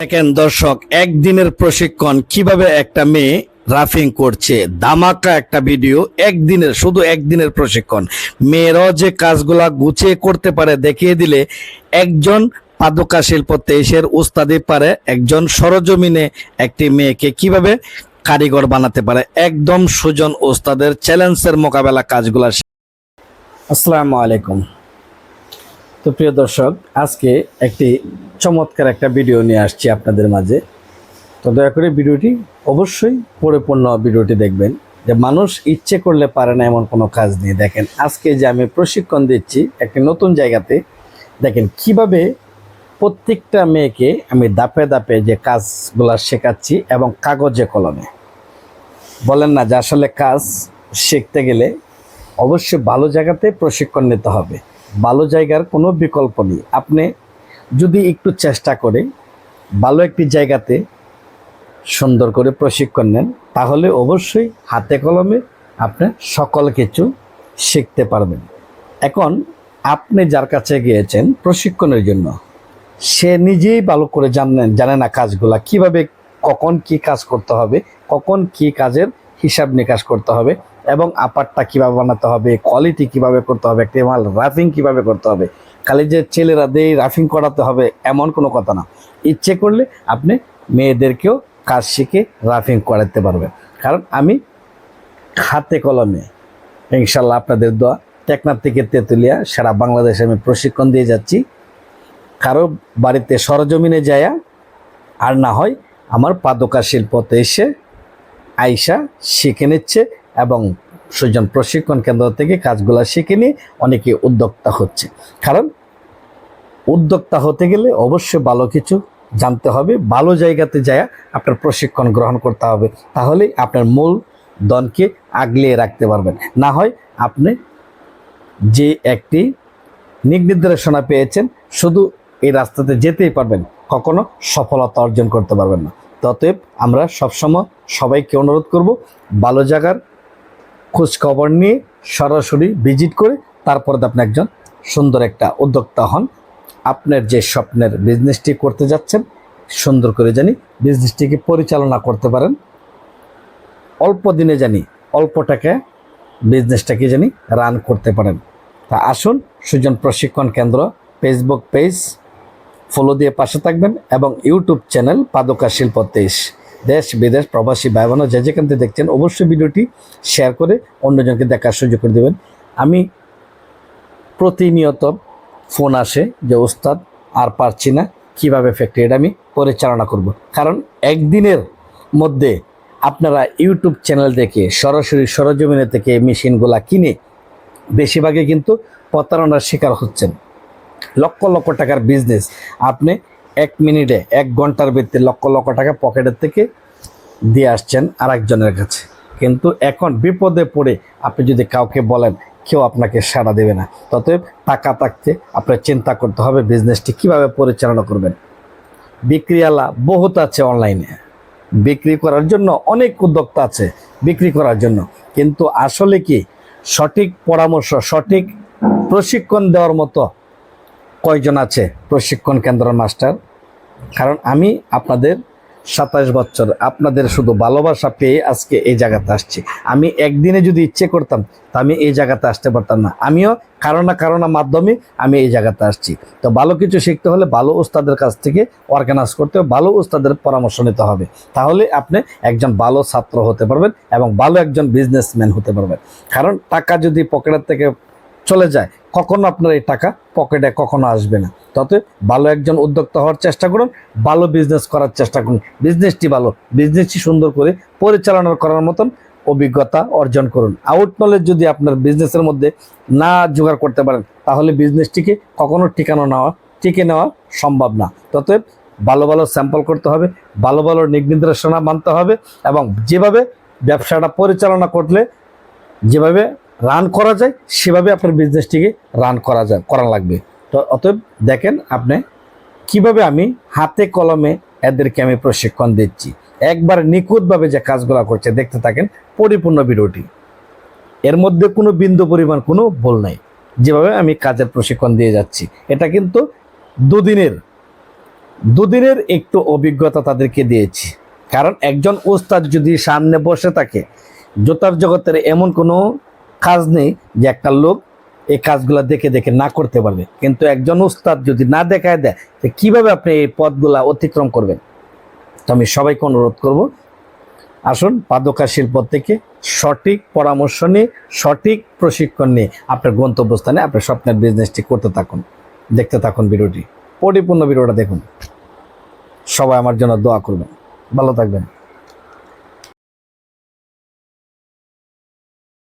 দেখেন দর্শক, একদিনের প্রশিক্ষণ কিভাবে একটা মেয়ে রাফিং করছে, ধামাকা একটা ভিডিও। একদিনের, শুধু একদিনের প্রশিক্ষণ। মেয়েরাও যে কাজগুলা গুছিয়ে করতে পারে দেখিয়ে দিলে একজন পাদুকা শিল্প 23-এর উস্তাদি পারে একজন সরজমিনে একটি মেয়েকে কিভাবে কারিগর বানাতে পারে। একদম সুজন উস্তাদের চ্যালেঞ্জের মোকাবেলা কাজগুলা। আসসালামু আলাইকুম। তো প্রিয় দর্শক, আজকে একটি চমৎকার একটা ভিডিও নিয়ে আসছি আপনাদের মাঝে। তো দয়া করে ভিডিওটি অবশ্যই পরিপূর্ণ ভিডিওটি দেখবেন। যে মানুষ ইচ্ছে করলে পারে না এমন কোনো কাজ নেই। দেখেন আজকে যে আমি প্রশিক্ষণ দিচ্ছি একটি নতুন জায়গাতে, দেখেন কিভাবে প্রত্যেকটা মেয়েকে আমি ধাপে ধাপে যে কাজগুলো শেখাচ্ছি এবং কাগজে কলমে। বলেন না যে আসলে কাজ শিখতে গেলে অবশ্যই ভালো জায়গাতে প্রশিক্ষণ নিতে হবে। ভালো জায়গার কোনো বিকল্প নেই। আপনি যদি একটু চেষ্টা করে ভালো একটি জায়গাতে সুন্দর করে প্রশিক্ষণ নেন, তাহলে অবশ্যই হাতে কলমে আপনি সকল কিছু শিখতে পারবেন। এখন আপনি যার কাছে গিয়েছেন প্রশিক্ষণের জন্য, সে নিজেই ভালো করে জানে না কাজগুলা কিভাবে, কখন কি কাজ করতে হবে, কখন কি কাজের হিসাব নিকাশ করতে হবে, এবং আপারটা কিভাবে বানাতে হবে, কোয়ালিটি কিভাবে করতে হবে, একটি মাল রাফিং কিভাবে করতে হবে। খালি যে ছেলেরা দিয়ে রাফিং করাতে হবে এমন কোনো কথা না। ইচ্ছে করলে আপনি মেয়েদেরকেও কাজ শিখে রাফিং করাতে পারবেন। কারণ আমি হাতে কলমে ইনশাল্লাহ আপনাদের দোয়া টেকনাফ থেকে তেঁতুলিয়া সারা বাংলাদেশে আমি প্রশিক্ষণ দিয়ে যাচ্ছি। কারো বাড়িতে সরজমিনে যায়া, আর না হয় আমার পাদুকা শিল্পতে এসে আইসা শিখে নিচ্ছে, এবং সুজন প্রশিক্ষণ কেন্দ্র থেকে কাজগুলো শিখে নিয়ে অনেকে উদ্যোক্তা হচ্ছে। কারণ উদ্যোক্তা হতে গেলে অবশ্যই ভালো কিছু জানতে হবে, ভালো জায়গাতে যায় আপনার প্রশিক্ষণ গ্রহণ করতে হবে। তাহলেই আপনার মূল ধনকে আগলিয়ে রাখতে পারবেন। না হয় আপনি যে একটি নির্দেশনা পেয়েছেন শুধু এই রাস্তাতে যেতেই পারবেন, কখনো সফলতা অর্জন করতে পারবেন না। অতএব আমরা সবসময় সবাইকে অনুরোধ করব, ভালো জায়গার খোঁজখবর নিয়ে সরাসরি ভিজিট করে তারপরে আপনি একজন সুন্দর একটা উদ্যোক্তা হন। আপনার যে স্বপ্নের বিজনেসটি করতে যাচ্ছেন, সুন্দর করে জানি বিজনেসটিকে পরিচালনা করতে পারেন। অল্প দিনে জানি অল্প টাকায় বিজনেসটাকে জানি রান করতে পারেন। তা আসুন, সুজন প্রশিক্ষণ কেন্দ্র ফেসবুক পেজ ফলো দিয়ে পাশে থাকবেন, এবং ইউটিউব চ্যানেল পাদুকা শিল্প 23। দেশ বিদেশ প্রবাসী ভাই বোন যে যেখান থেকে দেখছেন অবশ্যই ভিডিওটি শেয়ার করে অন্যজনকে দেখার সুযোগ করে দেবেন। আমি প্রতিনিয়ত ফোন আসে যে ওস্তাদ আর পারছি না, কীভাবে ফ্যাক্টরিটা আমি পরিচালনা করব। কারণ একদিনের মধ্যে আপনারা ইউটিউব চ্যানেল দেখে সরাসরি সরজমিনে থেকে মেশিনগুলা কিনে বেশিরভাগই কিন্তু প্রতারণার শিকার হচ্ছেন। লক্ষ লক্ষ টাকার বিজনেস আপনি 1 মিনিটে 1 ঘন্টার ভিতরে লক্ষ লক্ষ টাকা পকেটের থেকে দিয়ে আসছেন আরেকজনের কাছে। কিন্তু এখন বিপদে পড়ে আপনি যদি কাউকে বলেন, কেউ আপনাকে সাড়া দেবে না। ততএব টাকা থাকতে আপনার চিন্তা করতে হবে বিজনেসটি কিভাবে পরিচালনা করবেন। বিক্রিওয়ালা বহুত আছে অনলাইনে, বিক্রি করার জন্য অনেক উদ্যোক্তা আছে বিক্রি করার জন্য, কিন্তু আসলে কি সঠিক পরামর্শ, সঠিক প্রশিক্ষণ দেওয়ার মতো কয়জন আছে প্রশিক্ষণ কেন্দ্রের মাস্টার? কারণ আমি আপনাদের 27 বছর আপনাদের শুধু ভালোবাসা পেয়ে আজকে এই জায়গাতে আসছি। আমি একদিনে যদি ইচ্ছে করতাম তা আমি এই জায়গাতে আসতে পারতাম না। আমিও কারো না মাধ্যমে আমি এই জায়গাতে আসছি। তো ভালো কিছু শিখতে হলে ভালো উস্তাদের কাছ থেকে অর্গানাইজ করতে হবে, ভালো উস্তাদের পরামর্শ নিতে হবে। তাহলে আপনি একজন ভালো ছাত্র হতে পারবেন এবং ভালো একজন বিজনেসম্যান হতে পারবেন। কারণ টাকা যদি পকেটের থেকে চলে যায়, কখনো আপনার এই টাকা পকেটে কখনো আসবে না। তবে ভালো একজন উদ্যোক্তা হওয়ার চেষ্টা করুন, ভালো বিজনেস করার চেষ্টা করুন, বিজনেসটি ভালো, বিজনেসটি সুন্দর করে পরিচালনা করার মতন অভিজ্ঞতা অর্জন করুন। আউট নলেজ যদি আপনার বিজনেসের মধ্যে না জোগাড় করতে পারেন, তাহলে বিজনেসটিকে কখনো টিকে নেওয়া সম্ভব না। তবে ভালো ভালো স্যাম্পল করতে হবে, ভালো ভালো নির্দেশনা মানতে হবে, এবং যেভাবে ব্যবসাটা পরিচালনা করলে যেভাবে রান করা যায় সেভাবে আপনার বিজনেসটিকে রান করা লাগবে। তো অতএব দেখেন আপনি কিভাবে আমি হাতে কলমে এদেরকে আমি প্রশিক্ষণ দিচ্ছি, একবার নিখুঁতভাবে যে কাজগুলো করছে দেখতে থাকেন পরিপূর্ণ ভিডিওটি। এর মধ্যে কোনো বিন্দু পরিমাণ কোনো ভুল নাই, যেভাবে আমি কাজের প্রশিক্ষণ দিয়ে যাচ্ছি। এটা কিন্তু 2 দিনের দুদিনের একটু অভিজ্ঞতা তাদেরকে দিয়েছি, কারণ একজন ওস্তাদ যদি সামনে বসে থাকে, জুতার জগতের এমন কোনো কাজ নেই যে একটা লোক এই কাজগুলো দেখে দেখে না করতে পারবে, কিন্তু একজন ওস্তাদ যদি না দেখায় দেয় তো কীভাবে আপনি এই পথগুলা অতিক্রম করবেন। তো আমি সবাইকে অনুরোধ করব, আসুন পাদুকা শিল্প থেকে সঠিক পরামর্শ নিয়ে, সঠিক প্রশিক্ষণ নিয়ে আপনার গন্তব্যস্থানে আপনার স্বপ্নের বিজনেসটি করতে থাকুন। দেখতে থাকুন ভিডিওটি, পরিপূর্ণ ভিডিওটা দেখুন। সবাই আমার জন্য দোয়া করবেন। ভালো থাকবেন।